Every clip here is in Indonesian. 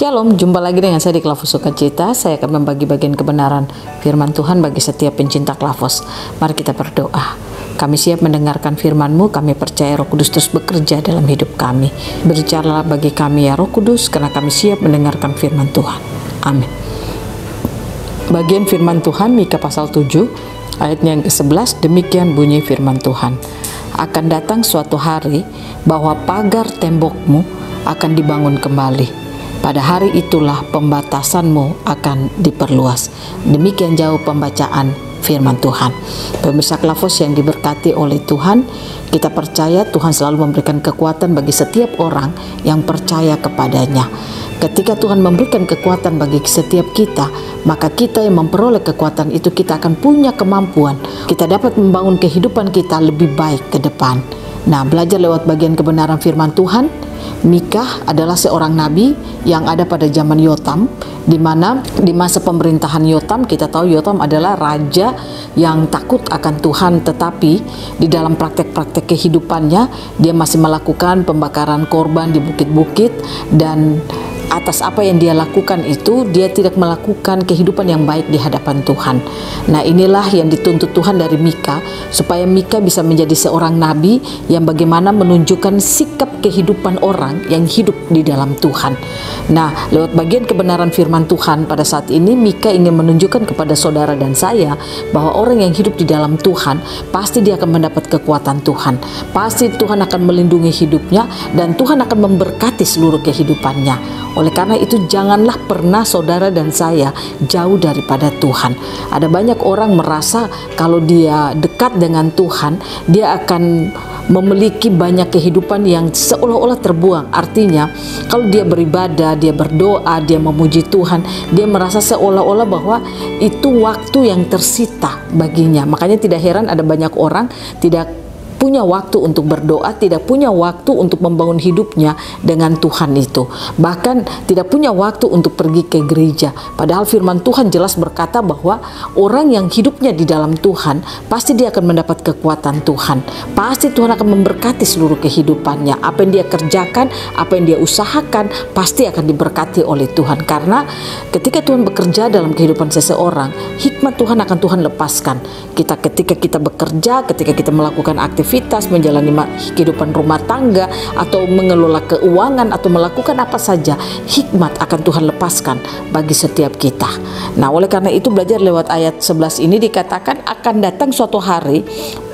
Shalom, jumpa lagi dengan saya di Klavos Sukacita. Saya akan membagi bagian kebenaran firman Tuhan bagi setiap pencinta Klavos. Mari kita berdoa. Kami siap mendengarkan firman-Mu, kami percaya Roh Kudus terus bekerja dalam hidup kami. Berbicara bagi kami ya Roh Kudus, karena kami siap mendengarkan firman Tuhan. Amin. Bagian firman Tuhan Mika pasal 7 ayatnya yang ke-11, demikian bunyi firman Tuhan. Akan datang suatu hari bahwa pagar tembokmu akan dibangun kembali. Pada hari itulah pembatasanmu akan diperluas. Demikian jauh pembacaan firman Tuhan. Pemirsa Klavos yang diberkati oleh Tuhan, kita percaya Tuhan selalu memberikan kekuatan bagi setiap orang yang percaya kepadanya. Ketika Tuhan memberikan kekuatan bagi setiap kita, maka kita yang memperoleh kekuatan itu, kita akan punya kemampuan. Kita dapat membangun kehidupan kita lebih baik ke depan. Nah, belajar lewat bagian kebenaran firman Tuhan. Mika adalah seorang nabi yang ada pada zaman Yotam, di mana di masa pemerintahan Yotam, kita tahu Yotam adalah raja yang takut akan Tuhan, tetapi di dalam praktek-praktek kehidupannya dia masih melakukan pembakaran korban di bukit-bukit, dan atas apa yang dia lakukan itu, dia tidak melakukan kehidupan yang baik di hadapan Tuhan. Nah, inilah yang dituntut Tuhan dari Mika, supaya Mika bisa menjadi seorang nabi yang bagaimana menunjukkan sikap kehidupan orang yang hidup di dalam Tuhan. Nah, lewat bagian kebenaran firman Tuhan pada saat ini, Mika ingin menunjukkan kepada saudara dan saya bahwa orang yang hidup di dalam Tuhan, pasti dia akan mendapat kekuatan Tuhan. Pasti Tuhan akan melindungi hidupnya, dan Tuhan akan memberkati seluruh kehidupannya. Oleh karena itu, janganlah pernah saudara dan saya jauh daripada Tuhan. Ada banyak orang merasa kalau dia dekat dengan Tuhan, dia akan memiliki banyak kehidupan yang seolah-olah terbuang. Artinya, kalau dia beribadah, dia berdoa, dia memuji Tuhan, dia merasa seolah-olah bahwa itu waktu yang tersita baginya. Makanya tidak heran ada banyak orang tidak punya waktu untuk berdoa, tidak punya waktu untuk membangun hidupnya dengan Tuhan itu. Bahkan tidak punya waktu untuk pergi ke gereja. Padahal firman Tuhan jelas berkata bahwa orang yang hidupnya di dalam Tuhan, pasti dia akan mendapat kekuatan Tuhan. Pasti Tuhan akan memberkati seluruh kehidupannya. Apa yang dia kerjakan, apa yang dia usahakan, pasti akan diberkati oleh Tuhan. Karena ketika Tuhan bekerja dalam kehidupan seseorang, hikmat Tuhan akan Tuhan lepaskan. Ketika kita bekerja, ketika kita melakukan aktivitas, menjalani kehidupan rumah tangga, atau mengelola keuangan, atau melakukan apa saja, hikmat akan Tuhan lepaskan bagi setiap kita. Nah, oleh karena itu, belajar lewat ayat 11 ini dikatakan akan datang suatu hari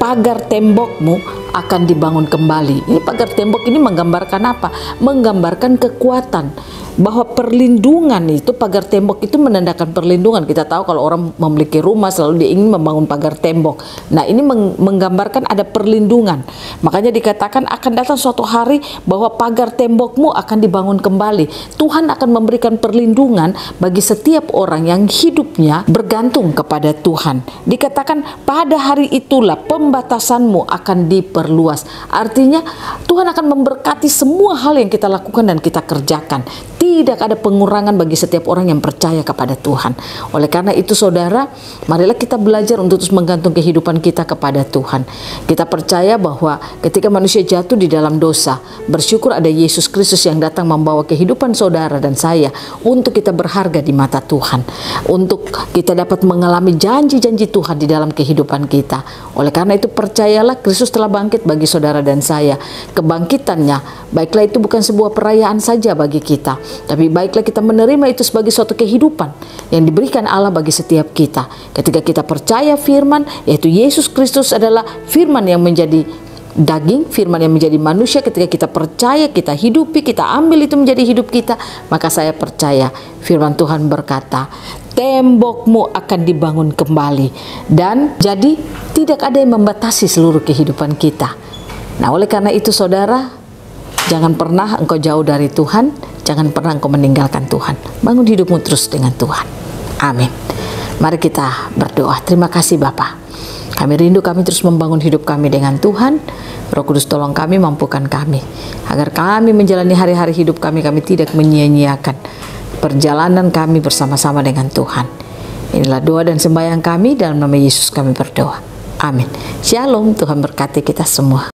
pagar tembokmu akan dibangun kembali. Ini pagar tembok ini menggambarkan apa? Menggambarkan kekuatan, bahwa perlindungan itu, pagar tembok itu menandakan perlindungan. Kita tahu kalau orang memiliki rumah selalu dia ingin membangun pagar tembok. Nah, ini menggambarkan ada perlindungan. Makanya dikatakan akan datang suatu hari bahwa pagar tembokmu akan dibangun kembali. Tuhan akan memberikan perlindungan bagi setiap orang yang hidupnya bergantung kepada Tuhan. Dikatakan pada hari itulah pembatasanmu akan diperluas. Artinya Tuhan akan memberkati semua hal yang kita lakukan dan kita kerjakan. Tidak ada pengurangan bagi setiap orang yang percaya kepada Tuhan. Oleh karena itu, saudara, marilah kita belajar untuk terus menggantung kehidupan kita kepada Tuhan. Kita percaya bahwa ketika manusia jatuh di dalam dosa, bersyukur ada Yesus Kristus yang datang membawa kehidupan saudara dan saya untuk kita berharga di mata Tuhan, untuk kita dapat mengalami janji-janji Tuhan di dalam kehidupan kita. Oleh karena itu, percayalah Kristus telah bangkit bagi saudara dan saya. Kebangkitannya, baiklah itu bukan sebuah perayaan saja bagi kita, tapi baiklah kita menerima itu sebagai suatu kehidupan yang diberikan Allah bagi setiap kita. Ketika kita percaya firman, yaitu Yesus Kristus adalah firman yang menjadi daging, firman yang menjadi manusia. Ketika kita percaya, kita hidupi, kita ambil itu menjadi hidup kita, maka saya percaya firman Tuhan berkata, tembokmu akan dibangun kembali. Dan jadi tidak ada yang membatasi seluruh kehidupan kita. Nah, oleh karena itu, saudara, jangan pernah engkau jauh dari Tuhan, jangan pernah engkau meninggalkan Tuhan. Bangun hidupmu terus dengan Tuhan. Amin. Mari kita berdoa. Terima kasih Bapa. Kami rindu, kami terus membangun hidup kami dengan Tuhan. Roh Kudus tolong kami, mampukan kami, agar kami menjalani hari-hari hidup kami tidak menyia-nyiakan perjalanan kami bersama-sama dengan Tuhan. Inilah doa dan sembahyang kami, dalam nama Yesus kami berdoa. Amin. Shalom, Tuhan berkati kita semua.